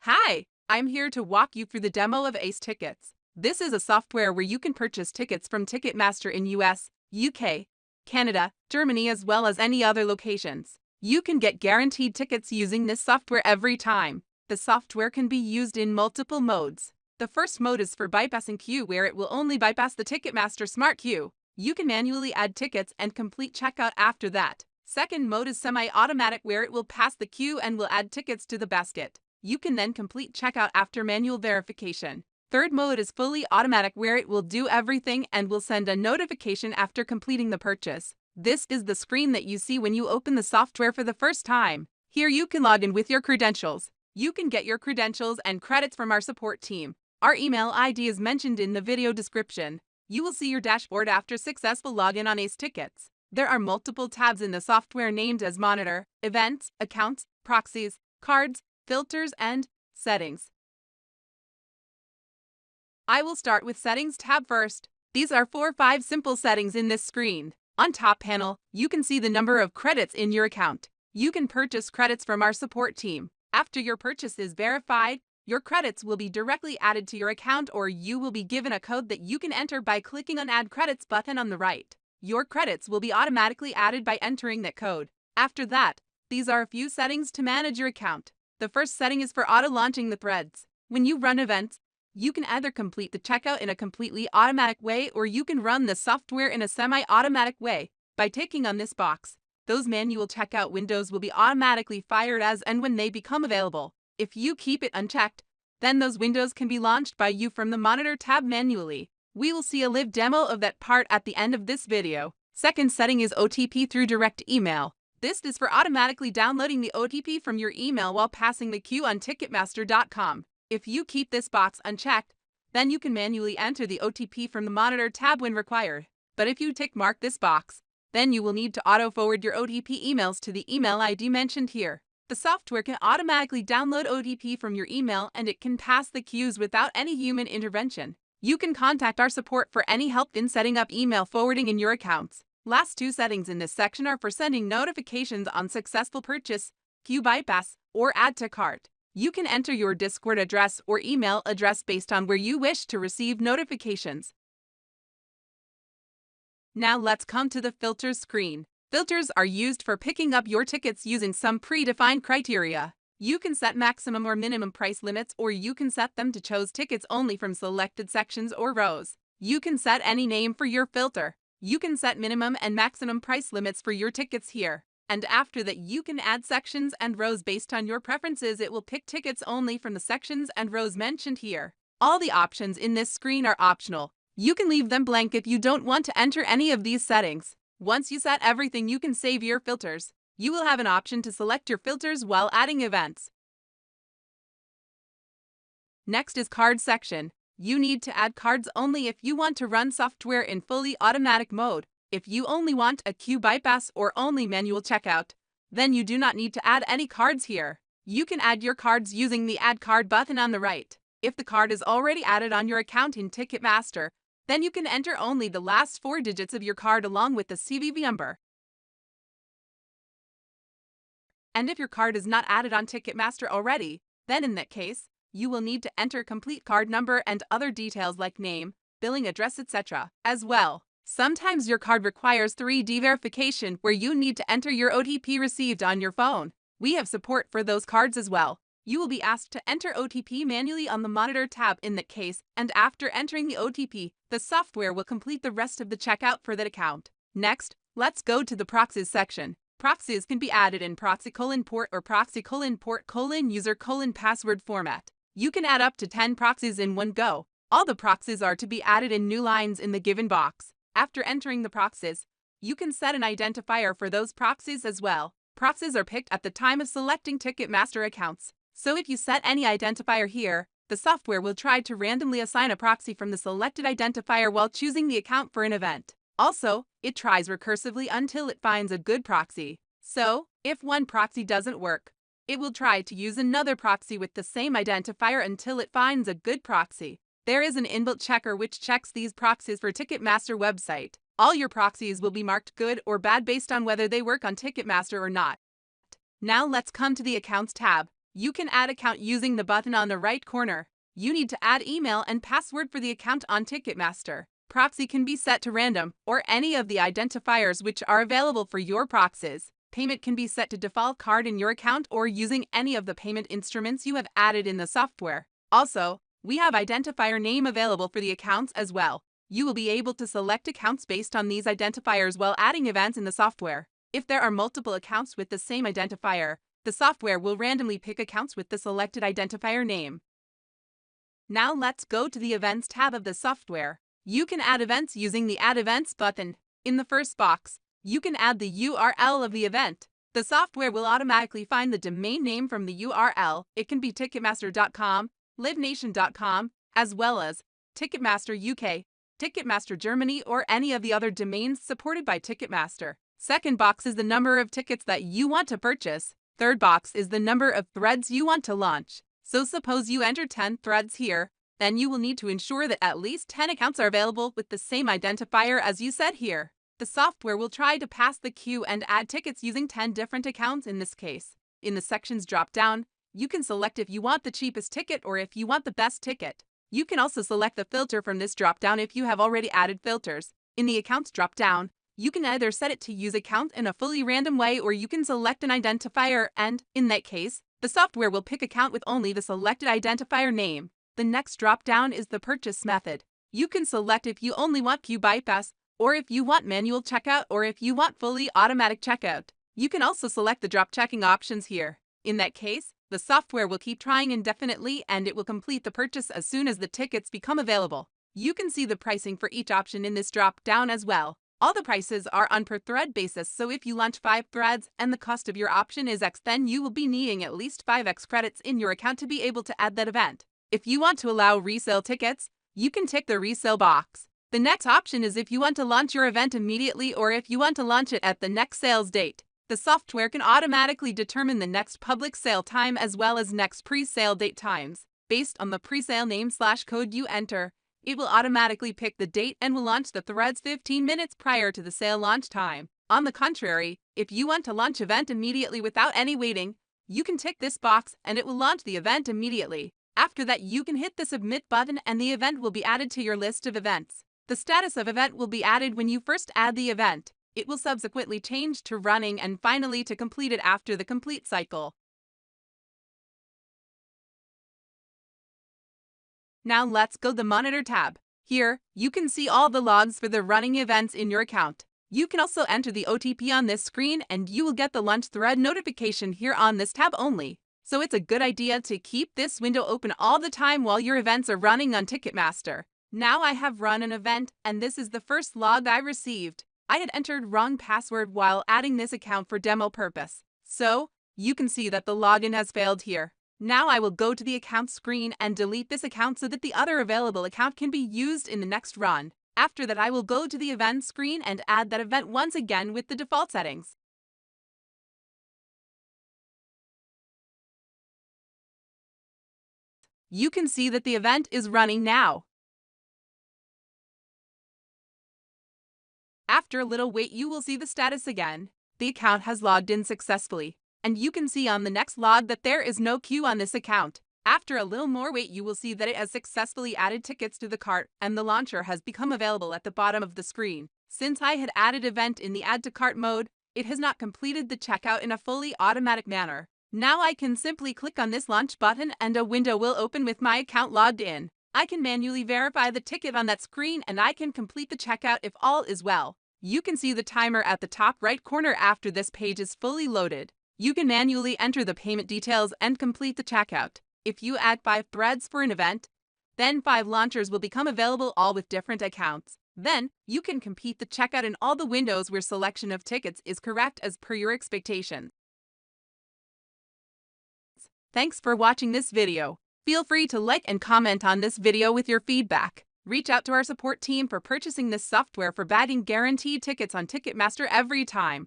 Hi, I'm here to walk you through the demo of Ace Tickets. This is a software where you can purchase tickets from Ticketmaster in US, UK, Canada, Germany, as well as any other locations. You can get guaranteed tickets using this software every time. The software can be used in multiple modes. The first mode is for bypassing queue, where it will only bypass the Ticketmaster Smart Queue. You can manually add tickets and complete checkout after that. Second mode is semi-automatic, where it will pass the queue and will add tickets to the basket. You can then complete checkout after manual verification. Third mode is fully automatic, where it will do everything and will send a notification after completing the purchase. This is the screen that you see when you open the software for the first time. Here you can log in with your credentials. You can get your credentials and credits from our support team. Our email ID is mentioned in the video description. You will see your dashboard after successful login on Ace Tickets. There are multiple tabs in the software named as Monitor, Events, Accounts, Proxies, Cards, Filters, and Settings. I will start with Settings tab first. These are 4 or 5 simple settings in this screen. On top panel, you can see the number of credits in your account. You can purchase credits from our support team. After your purchase is verified, your credits will be directly added to your account, or you will be given a code that you can enter by clicking on Add Credits button on the right. Your credits will be automatically added by entering that code. After that, these are a few settings to manage your account. The first setting is for auto-launching the threads. When you run events, you can either complete the checkout in a completely automatic way, or you can run the software in a semi-automatic way. By ticking on this box, those manual checkout windows will be automatically fired as and when they become available. If you keep it unchecked, then those windows can be launched by you from the Monitor tab manually. We will see a live demo of that part at the end of this video. Second setting is OTP through direct email. This is for automatically downloading the OTP from your email while passing the queue on Ticketmaster.com. If you keep this box unchecked, then you can manually enter the OTP from the Monitor tab when required. But if you tick mark this box, then you will need to auto-forward your OTP emails to the email ID mentioned here. The software can automatically download OTP from your email, and it can pass the queues without any human intervention. You can contact our support for any help in setting up email forwarding in your accounts. Last 2 settings in this section are for sending notifications on successful purchase, queue bypass, or add to cart. You can enter your Discord address or email address based on where you wish to receive notifications. Now let's come to the filters screen. Filters are used for picking up your tickets using some predefined criteria. You can set maximum or minimum price limits, or you can set them to choose tickets only from selected sections or rows. You can set any name for your filter. You can set minimum and maximum price limits for your tickets here. And after that, you can add sections and rows based on your preferences. It will pick tickets only from the sections and rows mentioned here. All the options in this screen are optional. You can leave them blank if you don't want to enter any of these settings. Once you set everything, you can save your filters. You will have an option to select your filters while adding events. Next is card section. You need to add cards only if you want to run software in fully automatic mode. If you only want a queue bypass or only manual checkout, then you do not need to add any cards here. You can add your cards using the Add Card button on the right. If the card is already added on your account in Ticketmaster, then you can enter only the last 4 digits of your card along with the CVV number. And if your card is not added on Ticketmaster already, then in that case, you will need to enter complete card number and other details like name, billing address, etc. as well. Sometimes your card requires 3D verification, where you need to enter your OTP received on your phone. We have support for those cards as well. You will be asked to enter OTP manually on the Monitor tab in that case, and after entering the OTP, the software will complete the rest of the checkout for that account. Next, let's go to the Proxies section. Proxies can be added in proxy::port or proxy::port::user::password format. You can add up to 10 proxies in one go. All the proxies are to be added in new lines in the given box. After entering the proxies, you can set an identifier for those proxies as well. Proxies are picked at the time of selecting Ticketmaster accounts. So if you set any identifier here, the software will try to randomly assign a proxy from the selected identifier while choosing the account for an event. Also, it tries recursively until it finds a good proxy. So, if one proxy doesn't work, it will try to use another proxy with the same identifier until it finds a good proxy. There is an inbuilt checker which checks these proxies for Ticketmaster website. All your proxies will be marked good or bad based on whether they work on Ticketmaster or not. Now let's come to the Accounts tab. You can add account using the button on the right corner. You need to add email and password for the account on Ticketmaster. Proxy can be set to random or any of the identifiers which are available for your proxies. Payment can be set to default card in your account or using any of the payment instruments you have added in the software. Also, we have identifier name available for the accounts as well. You will be able to select accounts based on these identifiers while adding events in the software. If there are multiple accounts with the same identifier, the software will randomly pick accounts with the selected identifier name. Now let's go to the Events tab of the software. You can add events using the Add Events button. In the first box, you can add the URL of the event. The software will automatically find the domain name from the URL. It can be Ticketmaster.com, LiveNation.com, as well as Ticketmaster UK, Ticketmaster Germany, or any of the other domains supported by Ticketmaster. Second box is the number of tickets that you want to purchase. Third box is the number of threads you want to launch. So suppose you enter 10 threads here, then you will need to ensure that at least 10 accounts are available with the same identifier as you said here. The software will try to pass the queue and add tickets using 10 different accounts in this case. In the sections drop-down, you can select if you want the cheapest ticket or if you want the best ticket. You can also select the filter from this drop-down if you have already added filters. In the Accounts drop-down, you can either set it to use account in a fully random way or you can select an identifier and, in that case, the software will pick account with only the selected identifier name. The next drop-down is the purchase method. You can select if you only want queue bypass, or if you want manual checkout, or if you want fully automatic checkout. You can also select the drop checking options here. In that case, the software will keep trying indefinitely and it will complete the purchase as soon as the tickets become available. You can see the pricing for each option in this drop-down as well. All the prices are on per thread basis, so if you launch 5 threads and the cost of your option is X, then you will be needing at least 5X credits in your account to be able to add that event. If you want to allow resale tickets, you can tick the resale box. The next option is if you want to launch your event immediately or if you want to launch it at the next sales date. The software can automatically determine the next public sale time as well as next pre-sale date times. Based on the pre-sale name/code you enter, it will automatically pick the date and will launch the threads 15 minutes prior to the sale launch time. On the contrary, if you want to launch event immediately without any waiting, you can tick this box and it will launch the event immediately. After that, you can hit the submit button and the event will be added to your list of events. The status of event will be added when you first add the event. It will subsequently change to running and finally to completed after the complete cycle. Now let's go to the Monitor tab. Here, you can see all the logs for the running events in your account. You can also enter the OTP on this screen and you will get the launch thread notification here on this tab only. So it's a good idea to keep this window open all the time while your events are running on Ticketmaster. Now I have run an event and this is the first log I received. I had entered wrong password while adding this account for demo purpose. So, you can see that the login has failed here. Now I will go to the account screen and delete this account so that the other available account can be used in the next run. After that, I will go to the event screen and add that event once again with the default settings. You can see that the event is running now. After a little wait, you will see the status again. The account has logged in successfully. And you can see on the next log that there is no queue on this account. After a little more wait, you will see that it has successfully added tickets to the cart and the launcher has become available at the bottom of the screen. Since I had added event in the add to cart mode, it has not completed the checkout in a fully automatic manner. Now I can simply click on this launch button and a window will open with my account logged in. I can manually verify the ticket on that screen and I can complete the checkout if all is well. You can see the timer at the top right corner after this page is fully loaded. You can manually enter the payment details and complete the checkout. If you add 5 threads for an event, then 5 launchers will become available all with different accounts. Then, you can complete the checkout in all the windows where selection of tickets is correct as per your expectations. Thanks for watching this video. Feel free to like and comment on this video with your feedback. Reach out to our support team for purchasing this software for bagging guaranteed tickets on Ticketmaster every time.